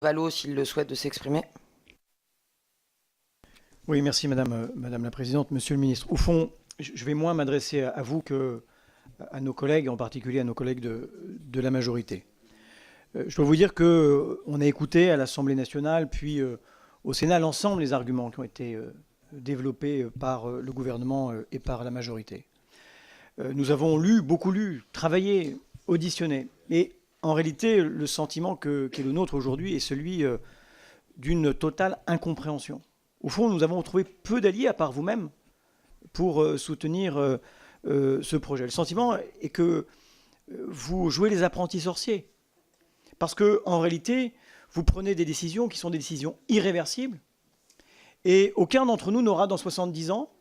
Valo, s'il le souhaite, de s'exprimer. Oui, merci Madame la Présidente. Monsieur le Ministre, au fond, je vais moins m'adresser à vous qu'à nos collègues, en particulier à nos collègues de la majorité. Je dois vous dire qu'on a écouté à l'Assemblée nationale, puis au Sénat, l'ensemble des arguments qui ont été développés par le gouvernement et par la majorité. Nous avons lu, beaucoup lu, travaillé, auditionné. Et en réalité, le sentiment qui est le nôtre aujourd'hui est celui d'une totale incompréhension. Au fond, nous avons trouvé peu d'alliés, à part vous-même, pour soutenir ce projet. Le sentiment est que vous jouez les apprentis sorciers. Parce qu'en réalité, vous prenez des décisions qui sont des décisions irréversibles. Et aucun d'entre nous n'aura, dans 70 ans,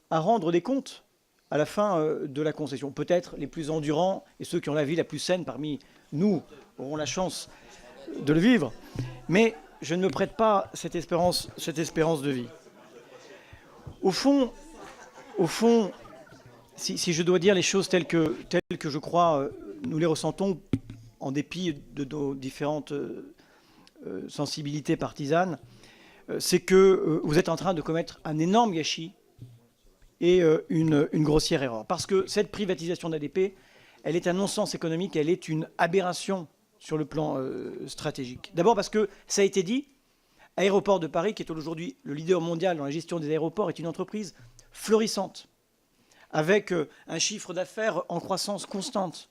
à rendre des comptes à la fin de la concession. Peut-être les plus endurants et ceux qui ont la vie la plus saine parmi nous auront la chance de le vivre. Mais je ne me prête pas cette espérance de vie. Au fond, si je dois dire les choses telles que je crois, nous les ressentons en dépit de nos différentes sensibilités partisanes, c'est que vous êtes en train de commettre un énorme gâchis et une grossière erreur. Parce que cette privatisation d'ADP, elle est un non-sens économique, elle est une aberration sur le plan stratégique. D'abord parce que, ça a été dit, Aéroports de Paris, qui est aujourd'hui le leader mondial dans la gestion des aéroports, est une entreprise florissante, avec un chiffre d'affaires en croissance constante,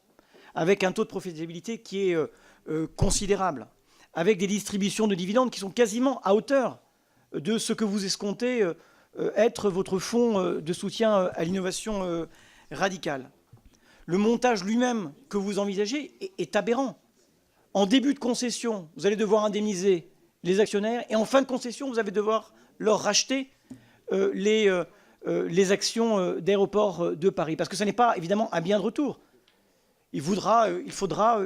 avec un taux de profitabilité qui est considérable, avec des distributions de dividendes qui sont quasiment à hauteur de ce que vous escomptez être votre fonds de soutien à l'innovation radicale. Le montage lui-même que vous envisagez est aberrant. En début de concession, vous allez devoir indemniser les actionnaires et en fin de concession, vous allez devoir leur racheter les actions d'Aéroports de Paris. Parce que ce n'est pas évidemment un bien de retour. Il faudra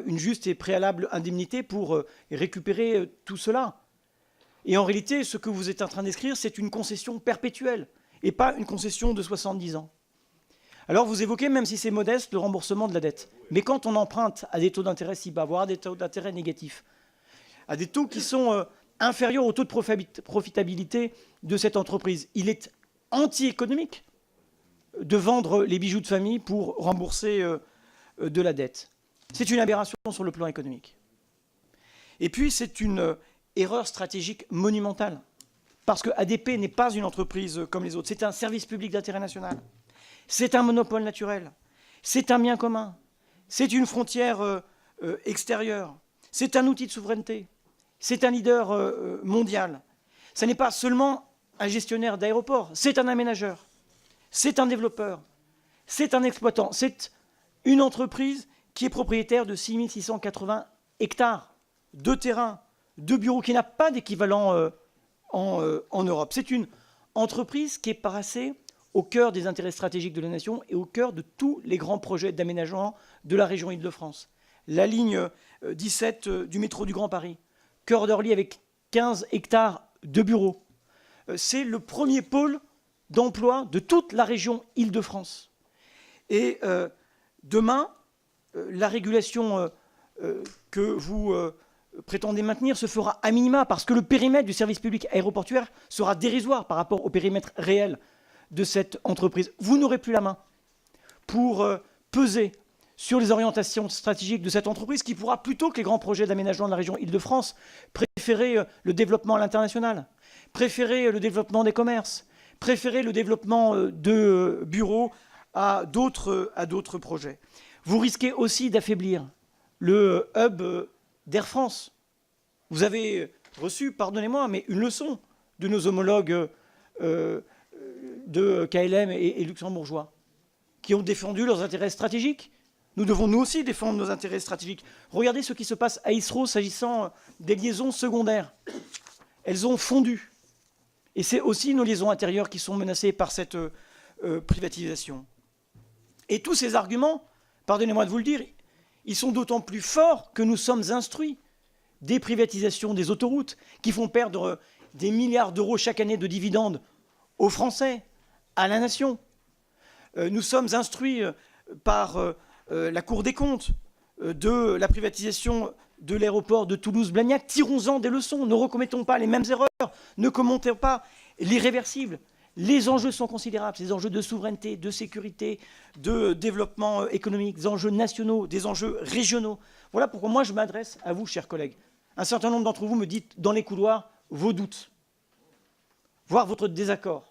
une juste et préalable indemnité pour récupérer tout cela. Et en réalité, ce que vous êtes en train d'écrire, c'est une concession perpétuelle et pas une concession de 70 ans. Alors vous évoquez, même si c'est modeste, le remboursement de la dette. Mais quand on emprunte à des taux d'intérêt si bas, voire à des taux d'intérêt négatifs, à des taux qui sont inférieurs au taux de profitabilité de cette entreprise, il est anti-économique de vendre les bijoux de famille pour rembourser de la dette. C'est une aberration sur le plan économique. Et puis c'est une erreur stratégique monumentale. Parce que ADP n'est pas une entreprise comme les autres. C'est un service public d'intérêt national. C'est un monopole naturel. C'est un bien commun. C'est une frontière extérieure. C'est un outil de souveraineté. C'est un leader mondial. Ce n'est pas seulement un gestionnaire d'aéroport. C'est un aménageur. C'est un développeur. C'est un exploitant. C'est une entreprise qui est propriétaire de 6 680 hectares de terrain, de bureaux, qui n'a pas d'équivalent en Europe. C'est une entreprise qui est passée au cœur des intérêts stratégiques de la nation et au cœur de tous les grands projets d'aménagement de la région Île-de-France. La ligne 17 du métro du Grand Paris, cœur d'Orly avec 15 hectares de bureaux. C'est le premier pôle d'emploi de toute la région Île-de-France. Et demain, la régulation que vous prétendez maintenir se fera à minima parce que le périmètre du service public aéroportuaire sera dérisoire par rapport au périmètre réel de cette entreprise. Vous n'aurez plus la main pour peser sur les orientations stratégiques de cette entreprise qui pourra, plutôt que les grands projets d'aménagement de la région Île-de-France, préférer le développement à l'international, préférer le développement des commerces, préférer le développement de bureaux à d'autres projets. Vous risquez aussi d'affaiblir le hub d'Air France. Vous avez reçu, pardonnez-moi, mais une leçon de nos homologues de KLM et luxembourgeois, qui ont défendu leurs intérêts stratégiques. Nous devons nous aussi défendre nos intérêts stratégiques. Regardez ce qui se passe à Heathrow s'agissant des liaisons secondaires. Elles ont fondu. Et c'est aussi nos liaisons intérieures qui sont menacées par cette privatisation. Et tous ces arguments, pardonnez-moi de vous le dire, ils sont d'autant plus forts que nous sommes instruits des privatisations des autoroutes qui font perdre des milliards d'euros chaque année de dividendes aux Français, à la nation. Nous sommes instruits par la Cour des comptes de la privatisation de l'aéroport de Toulouse-Blagnac. Tirons-en des leçons, ne recommettons pas les mêmes erreurs, ne commentons pas l'irréversible. Les enjeux sont considérables, ces enjeux de souveraineté, de sécurité, de développement économique, des enjeux nationaux, des enjeux régionaux. Voilà pourquoi moi je m'adresse à vous, chers collègues. Un certain nombre d'entre vous me dites dans les couloirs vos doutes, voire votre désaccord.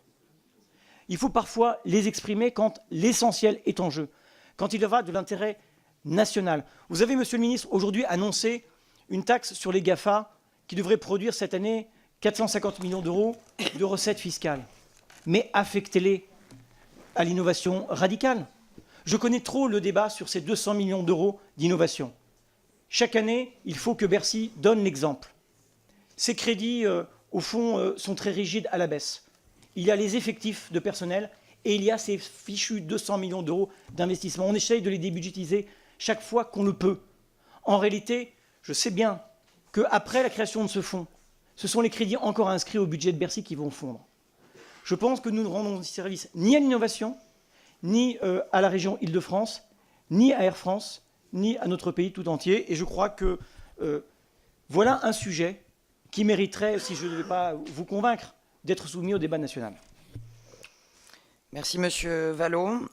Il faut parfois les exprimer quand l'essentiel est en jeu, quand il y va de l'intérêt national. Vous avez, monsieur le ministre, aujourd'hui annoncé une taxe sur les GAFA qui devrait produire cette année 450 millions d'euros de recettes fiscales. Mais affectez-les à l'innovation radicale. Je connais trop le débat sur ces 200 millions d'euros d'innovation. Chaque année, il faut que Bercy donne l'exemple. Ces crédits, au fond, sont très rigides à la baisse. Il y a les effectifs de personnel et il y a ces fichus 200 millions d'euros d'investissement. On essaye de les débudgétiser chaque fois qu'on le peut. En réalité, je sais bien qu'après la création de ce fonds, ce sont les crédits encore inscrits au budget de Bercy qui vont fondre. Je pense que nous ne rendons service ni à l'innovation, ni à la région Île-de-France, ni à Air France, ni à notre pays tout entier. Et je crois que voilà un sujet qui mériterait, si je ne vais pas vous convaincre, d'être soumis au débat national. Merci, monsieur Vallot.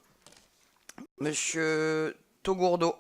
Monsieur Taugourdeau.